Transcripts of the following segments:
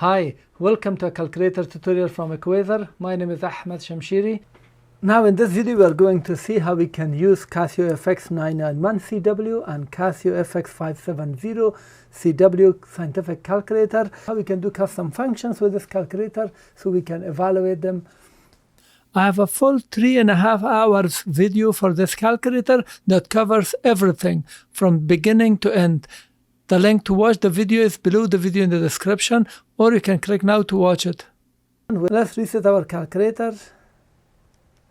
Hi, welcome to a calculator tutorial from Equaser. My name is Ahmad Shamshiri. Now in this video we are going to see how we can use Casio FX-991CW and Casio FX-570CW scientific calculator. How we can do custom functions with this calculator so we can evaluate them. I have a full 3.5 hours video for this calculator that covers everything from beginning to end. The link to watch the video is below the video in the description, or you can click now to watch it. Let's reset our calculator.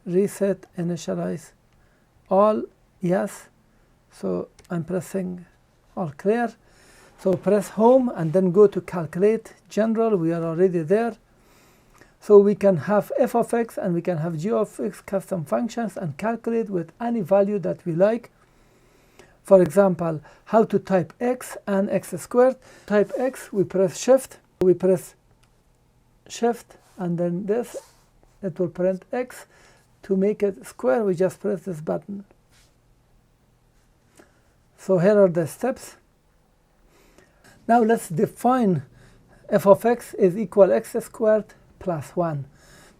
Reset, initialize, all, yes. So I'm pressing all clear. So press home and then go to calculate general. We are already there. So we can have f of x and we can have g of x custom functions and calculate with any value that we like. For example, how to type x and x squared. Type x, we press shift. We press shift and then this, it will print x. To make it square, we just press this button. So here are the steps. Now let's define f of x is equal x squared plus 1.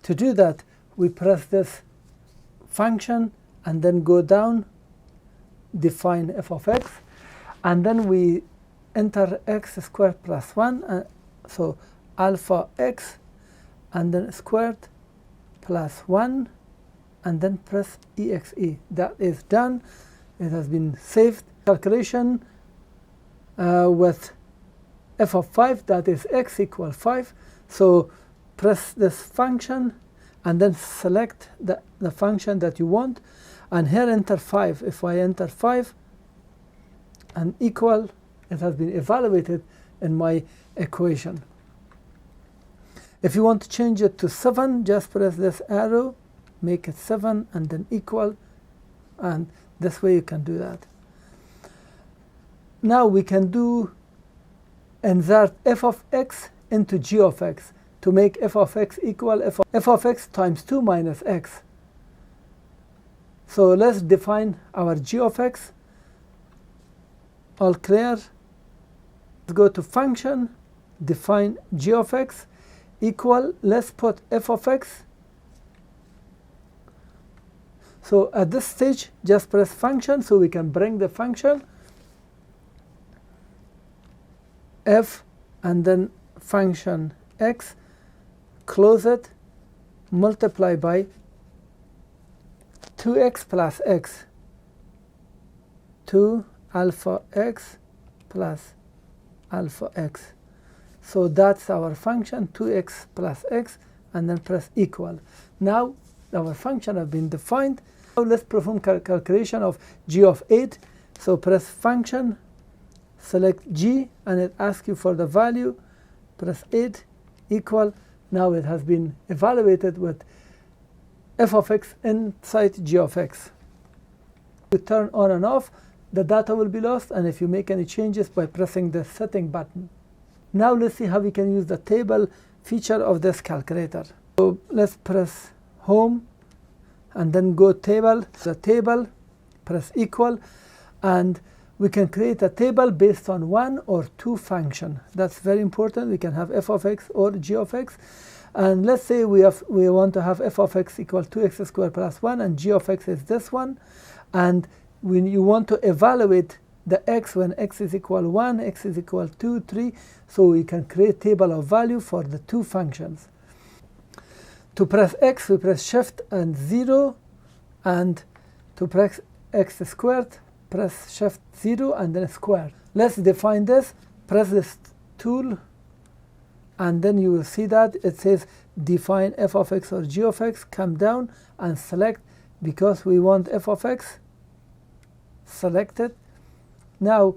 To do that, we press this function and then go down, define f of x, and then we enter x squared plus 1, so alpha x, and then squared plus 1, and then press exe. That is done. It has been saved. Calculation with f of 5, that is x equal 5. So press this function and then select the function that you want, and here enter 5. If I enter 5 and equal, it has been evaluated in my equation. If you want to change it to 7, just press this arrow, make it 7 and then equal, and this way you can do that. Now we can do insert f of x into g of x to make f of x equal f of x times 2 minus x. So let's define our g of x. All clear. Let's go to function, define g of x equal, let's put f of x. So at this stage, just press function so we can bring the function f and then function x, close it, multiply by 2x plus x, 2 alpha x plus alpha x. So that's our function, 2x plus x, and then press equal. Now our function has been defined. Now let's perform calculation of g of 8. So press function, select g, and it asks you for the value. Press 8 equal. Now it has been evaluated with f of x inside g of x. You turn on and off, the data will be lost, and if you make any changes by pressing the setting button. Now let's see how we can use the table feature of this calculator. So let's press home and then go table, the table, press equal, and we can create a table based on 1 or 2 function. That's very important. We can have f of x or g of x, and let's say we want to have f of x equal 2x squared plus 1 and g of x is this one, and when you want to evaluate the x when x is equal 1, x is equal 2, 3, so we can create table of value for the 2 functions. To press x, we press shift and 0, and to press x squared, press shift 0 and then square. Let's define this. Press this tool, and then you will see that it says define f of x or g of x. Come down and select, because we want f of x. Select it. Now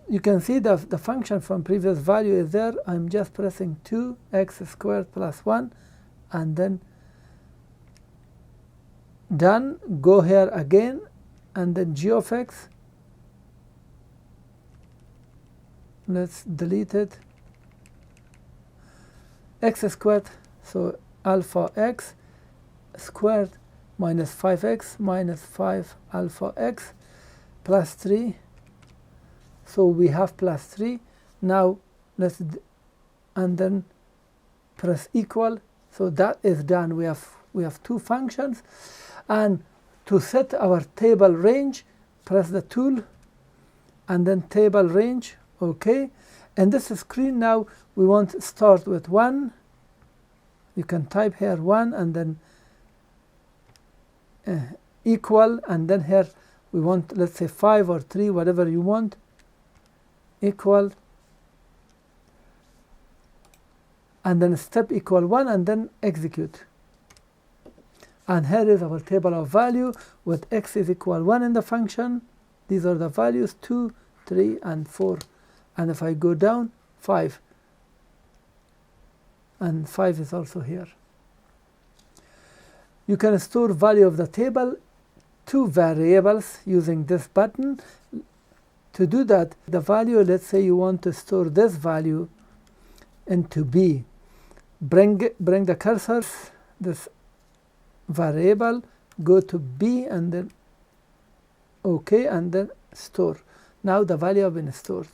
you can see the function from previous value is there. I'm just pressing 2x squared plus 1 and then done. Go here again and then g of x. Let's delete it. X squared, so alpha x squared minus 5x minus 5 alpha x plus 3. So we have plus 3. Now let's and then press equal. So that is done. We have two functions. And to set our table range, press the tool and then table range. OK. And this screen now we want to start with 1. You can type here 1 and then equal, and then here we want, let's say 5 or 3, whatever you want, equal, and then step equal 1 and then execute. And here is our table of value with x is equal 1 in the function. These are the values 2, 3, and 4. And if I go down, 5. And 5 is also here. You can store value of the table to variables using this button. To do that, the value, let's say you want to store this value into B. Bring the cursor, this variable, go to B and then OK, and then store. Now the value has been stored.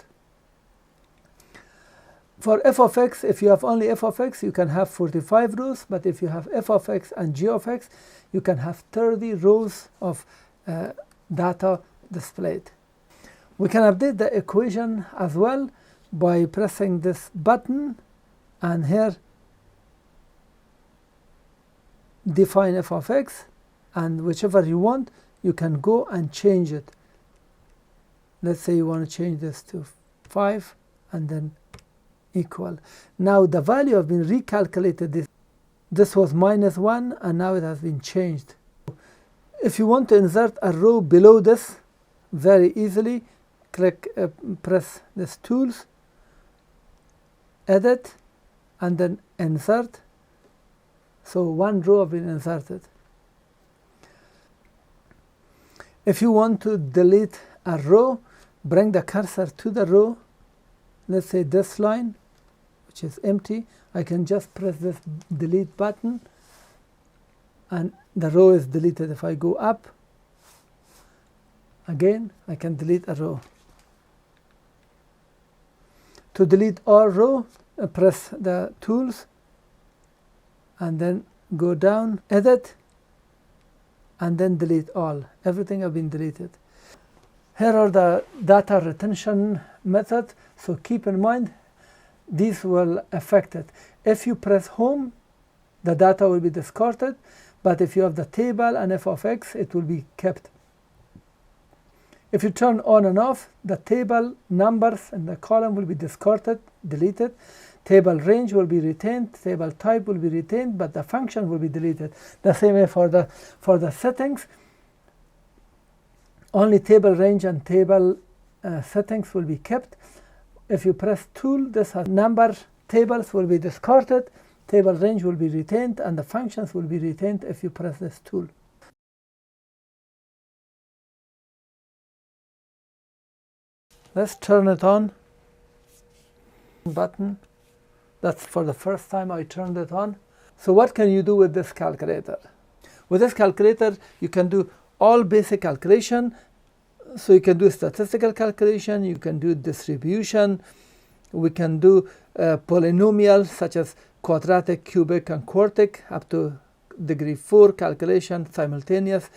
For f of x, if you have only f of x, you can have 45 rows. But if you have f of x and g of x, you can have 30 rows of data displayed. We can update the equation as well by pressing this button, and here define f of x, and whichever you want, you can go and change it. Let's say you want to change this to 5 and then equal. Now the value has been recalculated. This was -1 and now it has been changed. If you want to insert a row below this, very easily press this tools, edit, and then insert. So one row has been inserted. If you want to delete a row, bring the cursor to the row. Let's say this line, which is empty. I can just press this delete button and the row is deleted. If I go up again, I can delete a row. To delete all row, press the tools and then go down, edit, and then delete all. Everything has been deleted. Here are the data retention methods. So keep in mind, these will affect it. If you press home, the data will be discarded. But if you have the table and f of x, it will be kept. If you turn on and off, the table numbers in the column will be discarded, deleted. Table range will be retained, table type will be retained, but the function will be deleted. The same way for the settings. Only table range and table settings will be kept. If you press tool, this has number tables will be discarded, table range will be retained, and the functions will be retained if you press this tool. Let's turn it on. Button. That's for the first time I turned it on. So what can you do with this calculator? With this calculator, you can do all basic calculation. So you can do statistical calculation, you can do distribution, we can do polynomials such as quadratic, cubic, and quartic, up to degree 4 calculation, simultaneous